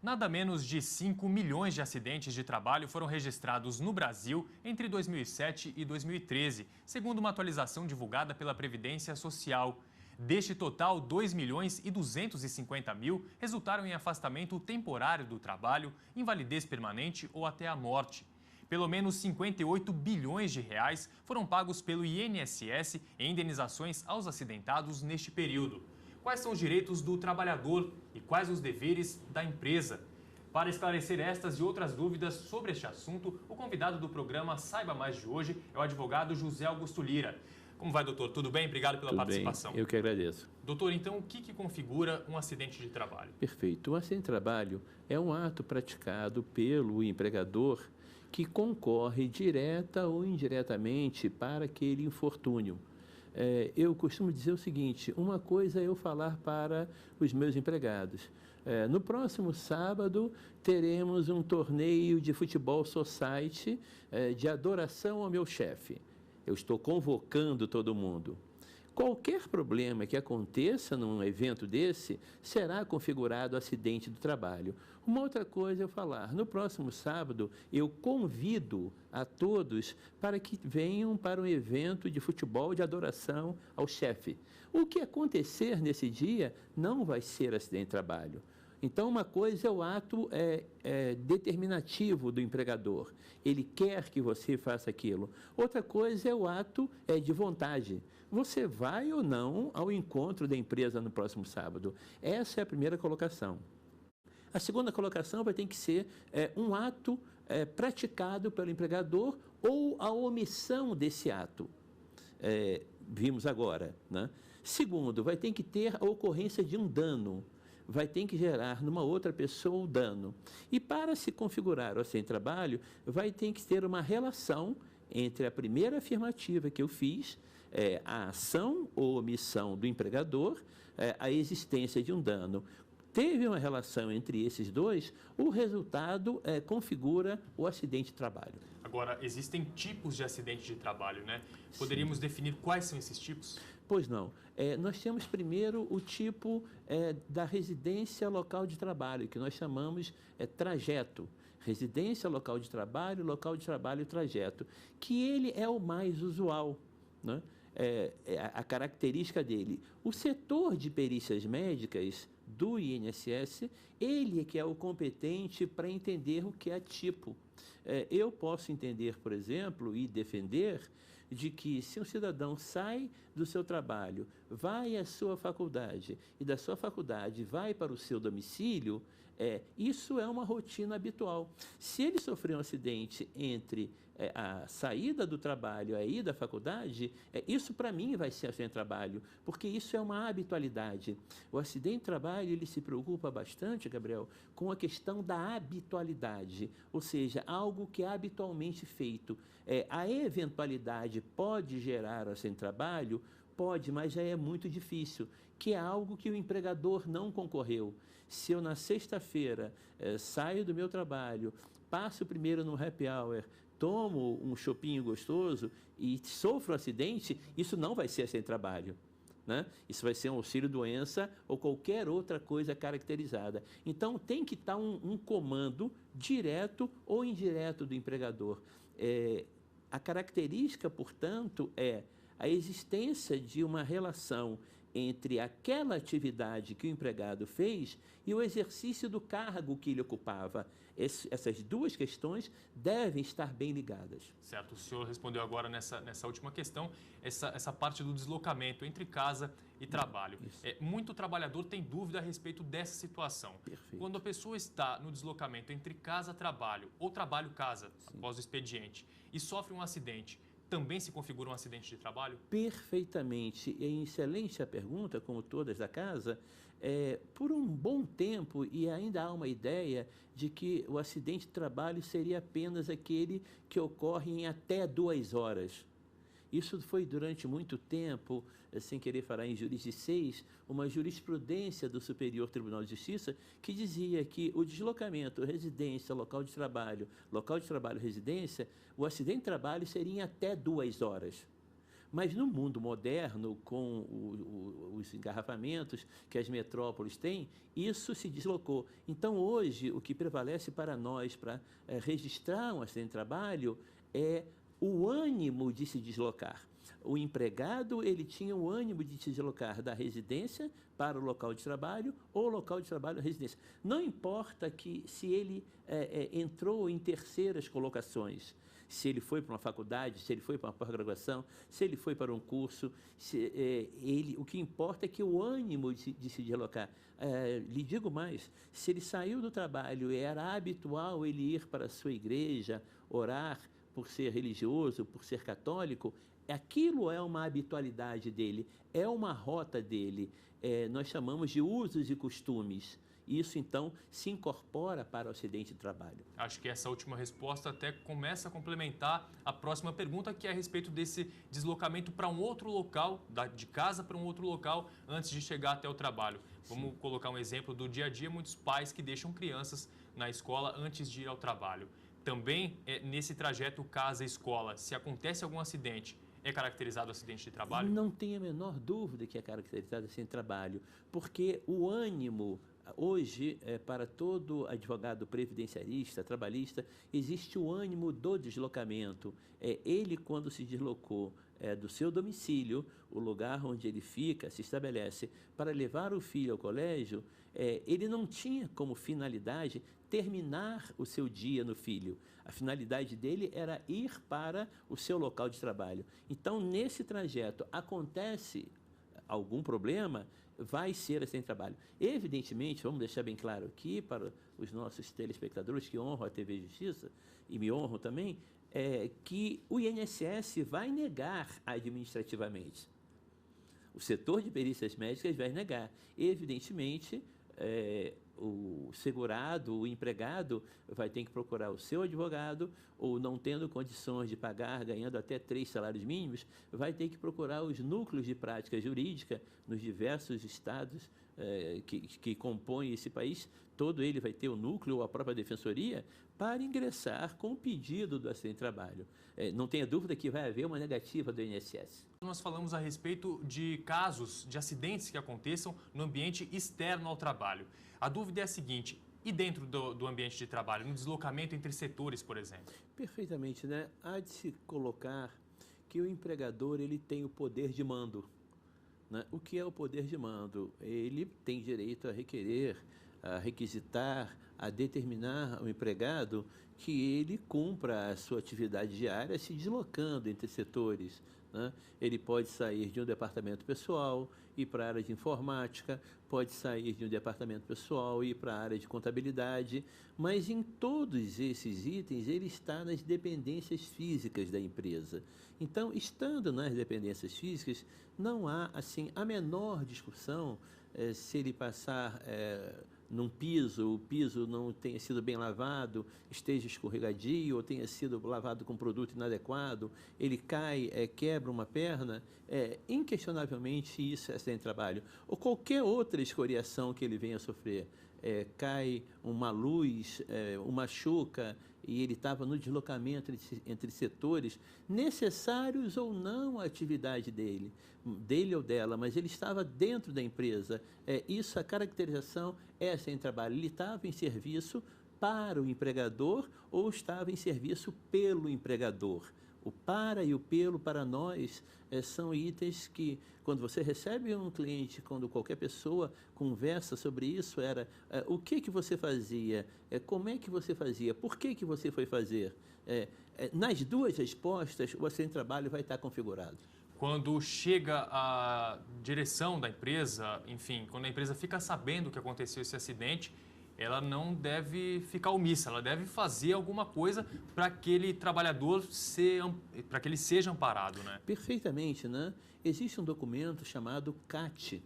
Nada menos de 5 milhões de acidentes de trabalho foram registrados no Brasil entre 2007 e 2013, segundo uma atualização divulgada pela Previdência Social. Deste total, 2 milhões e 250 mil resultaram em afastamento temporário do trabalho, invalidez permanente ou até a morte. Pelo menos 58 bilhões de reais foram pagos pelo INSS em indenizações aos acidentados neste período. Quais são os direitos do trabalhador e quais os deveres da empresa? Para esclarecer estas e outras dúvidas sobre este assunto, o convidado do programa Saiba Mais de hoje é o advogado José Augusto Lira. Como vai, doutor? Tudo bem? Obrigado pela participação. Eu que agradeço. Doutor, então, o que configura um acidente de trabalho? Perfeito. Um acidente de trabalho é um ato praticado pelo empregador que concorre direta ou indiretamente para aquele infortúnio. Eu costumo dizer o seguinte: uma coisa é eu falar para os meus empregados. No próximo sábado teremos um torneio de futebol society de adoração ao meu chefe. Eu estou convocando todo mundo. Qualquer problema que aconteça num evento desse será configurado acidente do trabalho. Uma outra coisa é eu falar: no próximo sábado eu convido a todos para que venham para um evento de futebol de adoração ao chefe. O que acontecer nesse dia não vai ser acidente de trabalho. Então, uma coisa é o ato determinativo do empregador. Ele quer que você faça aquilo. Outra coisa é o ato de vontade. Você vai ou não ao encontro da empresa no próximo sábado? Essa é a primeira colocação. A segunda colocação vai ter que ser um ato praticado pelo empregador ou a omissão desse ato. Vimos agora, né? Segundo, vai ter que ter a ocorrência de um dano. Vai ter que gerar numa outra pessoa o dano. E para se configurar o acidente de trabalho, vai ter que ter uma relação entre a primeira afirmativa que eu fiz, a ação ou omissão do empregador, a existência de um dano. Teve uma relação entre esses dois, o resultado configura o acidente de trabalho. Agora, existem tipos de acidente de trabalho, né? Poderíamos definir quais são esses tipos? Pois não. Nós temos primeiro o tipo da residência local de trabalho, que nós chamamos trajeto. Residência, local de trabalho e trajeto, que ele é o mais usual, né? A característica dele. O setor de perícias médicas do INSS, ele é que é o competente para entender o que é tipo. Eu posso entender, por exemplo, e defender de que se um cidadão sai do seu trabalho, vai à sua faculdade e da sua faculdade vai para o seu domicílio, isso é uma rotina habitual. Se ele sofrer um acidente entre a saída do trabalho e a ida à faculdade, isso para mim vai ser acidente de trabalho, porque isso é uma habitualidade. O acidente de trabalho, ele se preocupa bastante, Gabriel, com a questão da habitualidade, ou seja, algo que é habitualmente feito. A eventualidade pode gerar acidente de trabalho? Pode, mas já é muito difícil, que é algo que o empregador não concorreu. Se eu na sexta-feira saio do meu trabalho, passo primeiro no happy hour, tomo um chopinho gostoso e sofro um acidente, isso não vai ser acidente de trabalho, né? Isso vai ser um auxílio-doença ou qualquer outra coisa caracterizada. Então, tem que estar um comando direto ou indireto do empregador. A característica, portanto, é a existência de uma relação entre aquela atividade que o empregado fez e o exercício do cargo que ele ocupava. Essas duas questões devem estar bem ligadas. Certo, o senhor respondeu agora nessa última questão, essa parte do deslocamento entre casa e trabalho. Muito trabalhador tem dúvida a respeito dessa situação. Perfeito. Quando a pessoa está no deslocamento entre casa-trabalho ou trabalho-casa, após o expediente, e sofre um acidente, também se configura um acidente de trabalho? Perfeitamente. É excelente a pergunta, como todas da casa. Por um bom tempo, e ainda há uma ideia de que o acidente de trabalho seria apenas aquele que ocorre em até 2 horas. Isso foi durante muito tempo, sem querer falar em jurisdições, uma jurisprudência do Superior Tribunal de Justiça que dizia que o deslocamento, residência, local de trabalho, residência, o acidente de trabalho seria em até 2 horas. Mas no mundo moderno, com os engarrafamentos que as metrópoles têm, isso se deslocou. Então, hoje, o que prevalece para nós, para registrar um acidente de trabalho, é o ânimo de se deslocar. O empregado, ele tinha o ânimo de se deslocar da residência para o local de trabalho ou local de trabalho à residência. Não importa que se ele entrou em terceiras colocações, se ele foi para uma faculdade, se ele foi para uma pós-graduação, se ele foi para um curso, o que importa é que o ânimo de se deslocar. Lhe digo mais, se ele saiu do trabalho e era habitual ele ir para a sua igreja, orar, por ser religioso, por ser católico, aquilo é uma habitualidade dele, é uma rota dele. Nós chamamos de usos e costumes. Isso, então, se incorpora para o acidente de trabalho. Acho que essa última resposta até começa a complementar a próxima pergunta, que é a respeito desse deslocamento para um outro local, de casa para um outro local, antes de chegar até o trabalho. Vamos colocar um exemplo do dia a dia, muitos pais que deixam crianças na escola antes de ir ao trabalho. Também, nesse trajeto casa-escola, se acontece algum acidente, é caracterizado acidente de trabalho? Não tem a menor dúvida que é caracterizado acidente de trabalho, porque o ânimo, hoje, para todo advogado previdenciarista, trabalhista, existe o ânimo do deslocamento. Ele, quando se deslocou do seu domicílio, o lugar onde ele fica, se estabelece, para levar o filho ao colégio, ele não tinha como finalidade terminar o seu dia no filho. A finalidade dele era ir para o seu local de trabalho. Então, nesse trajeto, acontece algum problema, vai ser acidente de trabalho. Evidentemente, vamos deixar bem claro aqui para os nossos telespectadores que honram a TV Justiça, e me honram também, que o INSS vai negar administrativamente. O setor de perícias médicas vai negar. Evidentemente, o segurado, o empregado, vai ter que procurar o seu advogado, ou não tendo condições de pagar, ganhando até 3 salários mínimos, vai ter que procurar os núcleos de prática jurídica nos diversos estados que compõem esse país. Todo ele vai ter o núcleo ou a própria defensoria para ingressar com o pedido do acidente de trabalho. Não tenha dúvida que vai haver uma negativa do INSS. Nós falamos a respeito de casos de acidentes que aconteçam no ambiente externo ao trabalho. A dúvida é a seguinte: e dentro do ambiente de trabalho, no deslocamento entre setores, por exemplo? Perfeitamente, né? Há de se colocar que o empregador ele tem o poder de mando, né? O que é o poder de mando? Ele tem direito a requerer, a requisitar, a determinar ao empregado que ele cumpra a sua atividade diária se deslocando entre setores, né? Ele pode sair de um departamento pessoal e ir para a área de informática, pode sair de um departamento pessoal e ir para a área de contabilidade, mas em todos esses itens ele está nas dependências físicas da empresa. Então, estando nas dependências físicas, não há assim a menor discussão se ele passar num piso, o piso não tenha sido bem lavado, esteja escorregadio ou tenha sido lavado com produto inadequado, ele cai, quebra uma perna, inquestionavelmente isso é acidente de trabalho. Ou qualquer outra escoriação que ele venha a sofrer, cai uma luz, machuca, e ele estava no deslocamento entre setores, necessários ou não à atividade dele ou dela, mas ele estava dentro da empresa. Isso, a caracterização é acidente de trabalho. Ele estava em serviço para o empregador ou estava em serviço pelo empregador. O para e o pelo, para nós, são itens que, quando você recebe um cliente, quando qualquer pessoa conversa sobre isso, o que você fazia, como é que você fazia, por que você foi fazer. Nas duas respostas, o acidente de trabalho vai estar configurado. Quando chega a direção da empresa, enfim, quando a empresa fica sabendo que aconteceu esse acidente, ela não deve ficar omissa, ela deve fazer alguma coisa para aquele trabalhador para que ele seja amparado, né? Perfeitamente, né? Existe um documento chamado CAT,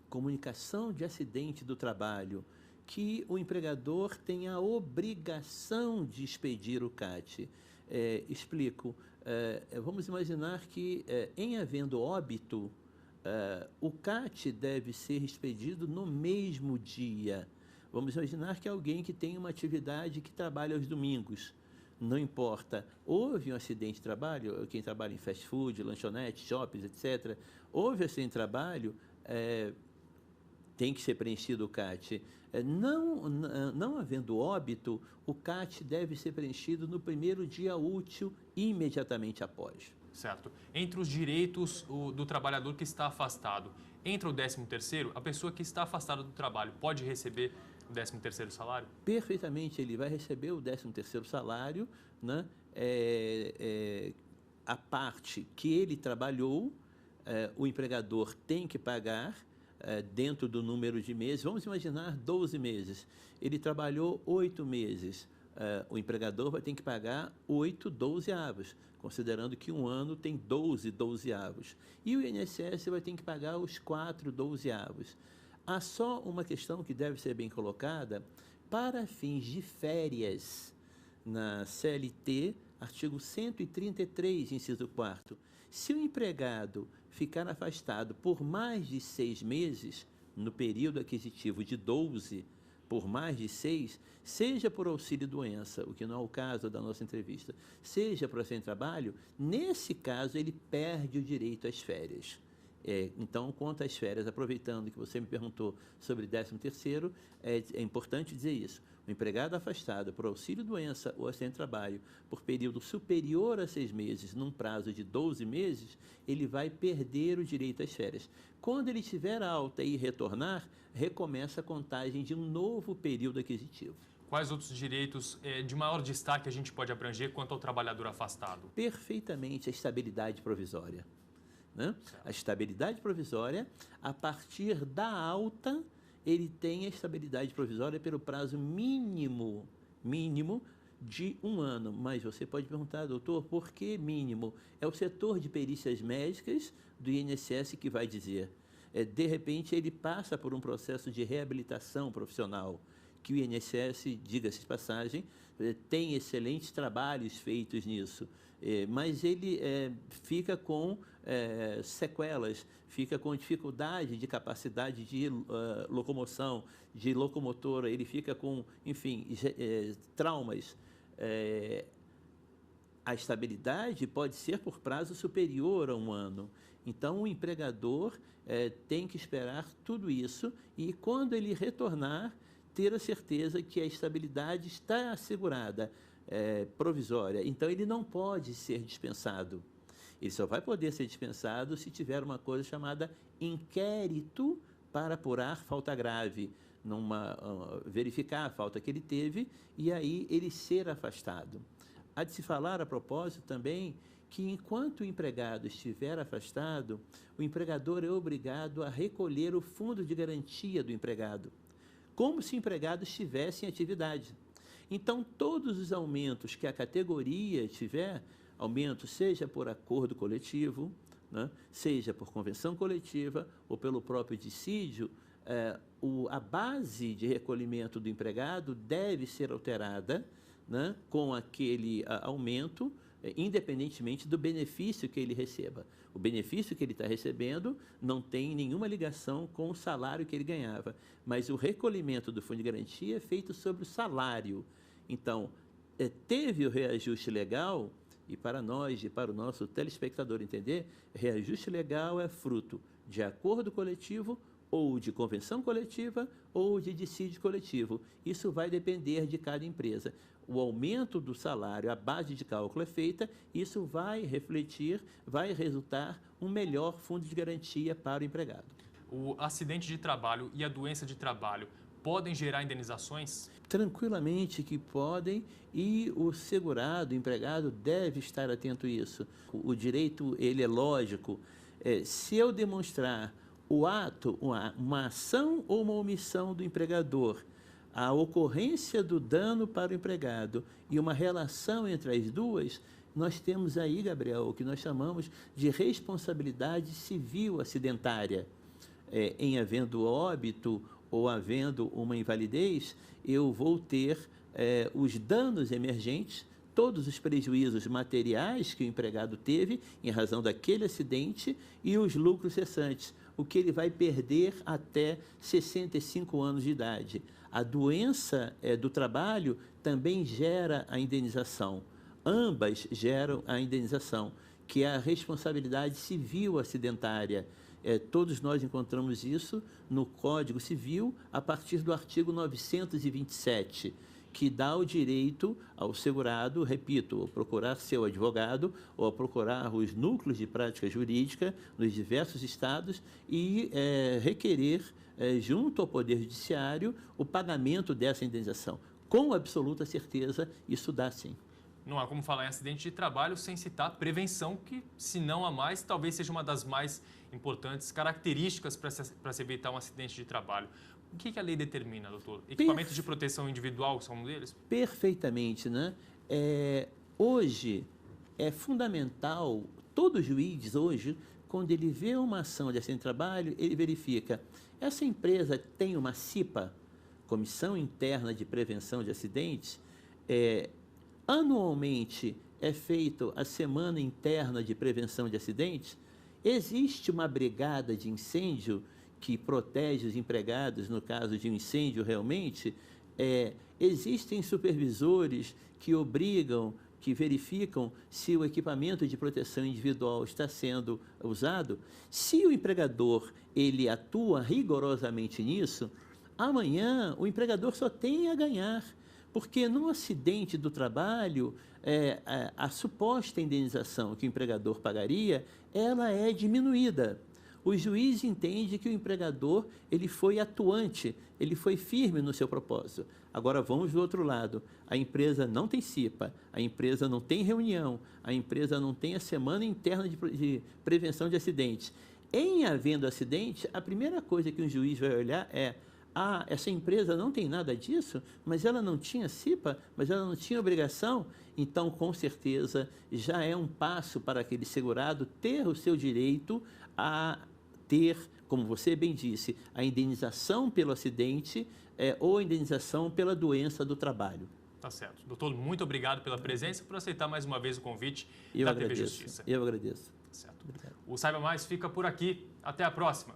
Comunicação de Acidente do Trabalho, que o empregador tem a obrigação de expedir o CAT. Explico. Vamos imaginar que, em havendo óbito, o CAT deve ser expedido no mesmo dia. Vamos imaginar que alguém que tem uma atividade que trabalha aos domingos, não importa, houve um acidente de trabalho, quem trabalha em fast food, lanchonete, shoppings, etc., houve acidente de trabalho, tem que ser preenchido o CAT. Não havendo óbito, o CAT deve ser preenchido no primeiro dia útil, imediatamente após. Certo. Entre os direitos do trabalhador que está afastado, entra o 13º, a pessoa que está afastada do trabalho pode receber o 13º salário? Perfeitamente, ele vai receber o 13º salário, né? A parte que ele trabalhou, o empregador tem que pagar dentro do número de meses. Vamos imaginar 12 meses. Ele trabalhou 8 meses. O empregador vai ter que pagar 8 dozeavos, considerando que um ano tem 12 dozeavos. E o INSS vai ter que pagar os 4 dozeavos. Há só uma questão que deve ser bem colocada: para fins de férias, na CLT, artigo 133, inciso 4º, se o empregado ficar afastado por mais de 6 meses, no período aquisitivo de 12, por mais de 6, seja por auxílio-doença, o que não é o caso da nossa entrevista, seja por acidente de trabalho, nesse caso ele perde o direito às férias. Então, quanto às férias, aproveitando que você me perguntou sobre 13º, é importante dizer isso. O empregado afastado por auxílio-doença ou acidente de trabalho por período superior a 6 meses, num prazo de 12 meses, ele vai perder o direito às férias. Quando ele tiver alta e retornar, recomeça a contagem de um novo período aquisitivo. Quais outros direitos de maior destaque a gente pode abranger quanto ao trabalhador afastado? Perfeitamente a estabilidade provisória. Né? A estabilidade provisória, a partir da alta, ele tem a estabilidade provisória pelo prazo mínimo de 1 ano. Mas você pode perguntar, doutor, por que mínimo? É o setor de perícias médicas do INSS que vai dizer. De repente, ele passa por um processo de reabilitação profissional, que o INSS, diga-se de passagem, tem excelentes trabalhos feitos nisso, mas ele fica com sequelas, fica com dificuldade de capacidade de locomoção, de locomotora, ele fica com, enfim, traumas. A estabilidade pode ser por prazo superior a 1 ano. Então, o empregador tem que esperar tudo isso e, quando ele retornar, ter a certeza que a estabilidade está assegurada, provisória. Então, ele não pode ser dispensado. Ele só vai poder ser dispensado se tiver uma coisa chamada inquérito para apurar falta grave, verificar a falta que ele teve e aí ele ser afastado. Há de se falar, a propósito, também, que enquanto o empregado estiver afastado, o empregador é obrigado a recolher o fundo de garantia do empregado, como se o empregado estivesse em atividade. Então, todos os aumentos que a categoria tiver, aumento seja por acordo coletivo, né, seja por convenção coletiva ou pelo próprio dissídio, a base de recolhimento do empregado deve ser alterada, né, com aquele aumento, independentemente do benefício que ele receba. O benefício que ele está recebendo não tem nenhuma ligação com o salário que ele ganhava, mas o recolhimento do fundo de garantia é feito sobre o salário. Então, teve o reajuste legal, e para nós e para o nosso telespectador entender, reajuste legal é fruto de acordo coletivo ou de convenção coletiva ou de dissídio coletivo. Isso vai depender de cada empresa. O aumento do salário, a base de cálculo é feita, isso vai refletir, vai resultar um melhor fundo de garantia para o empregado. O acidente de trabalho e a doença de trabalho podem gerar indenizações? Tranquilamente que podem, e o segurado, o empregado, deve estar atento a isso. O direito, ele é lógico. Se eu demonstrar o ato, uma ação ou uma omissão do empregador, a ocorrência do dano para o empregado e uma relação entre as duas, nós temos aí, Gabriel, o que nós chamamos de responsabilidade civil acidentária. Em havendo óbito ou havendo uma invalidez, eu vou ter os danos emergentes, todos os prejuízos materiais que o empregado teve em razão daquele acidente e os lucros cessantes, o que ele vai perder até 65 anos de idade. A doença do trabalho também gera a indenização. ambas geram a indenização, que é a responsabilidade civil acidentária. Todos nós encontramos isso no Código Civil, a partir do artigo 927, que dá o direito ao segurado, repito, a procurar seu advogado ou a procurar os núcleos de prática jurídica nos diversos estados e requerer, junto ao Poder Judiciário, o pagamento dessa indenização. Com absoluta certeza, isso dá sim. Não há como falar em acidente de trabalho sem citar prevenção, que, se não a mais, talvez seja uma das mais importantes características para se evitar um acidente de trabalho. O que a lei determina, doutor? Equipamentos de proteção individual são um deles? Perfeitamente, né? Hoje é fundamental, todo juiz hoje, quando ele vê uma ação de acidente de trabalho, ele verifica, essa empresa tem uma CIPA, Comissão Interna de Prevenção de Acidentes, anualmente é feita a Semana Interna de Prevenção de Acidentes, existe uma brigada de incêndio que protege os empregados no caso de um incêndio realmente, existem supervisores que obrigam, que verificam se o equipamento de proteção individual está sendo usado. Se o empregador ele atua rigorosamente nisso, amanhã o empregador só tem a ganhar, porque num acidente do trabalho, a suposta indenização que o empregador pagaria, ela é diminuída. O juiz entende que o empregador ele foi atuante, ele foi firme no seu propósito. Agora vamos do outro lado, a empresa não tem CIPA, a empresa não tem reunião, a empresa não tem a Semana Interna de Prevenção de Acidentes. Em havendo acidente, a primeira coisa que um juiz vai olhar é: essa empresa não tem nada disso, mas ela não tinha CIPA, mas ela não tinha obrigação, então, com certeza, já é um passo para aquele segurado ter o seu direito a ter, como você bem disse, a indenização pelo acidente ou a indenização pela doença do trabalho. Tá certo. Doutor, muito obrigado pela presença e por aceitar mais uma vez o convite da TV Justiça. Eu agradeço. Tá certo. O Saiba Mais fica por aqui. Até a próxima.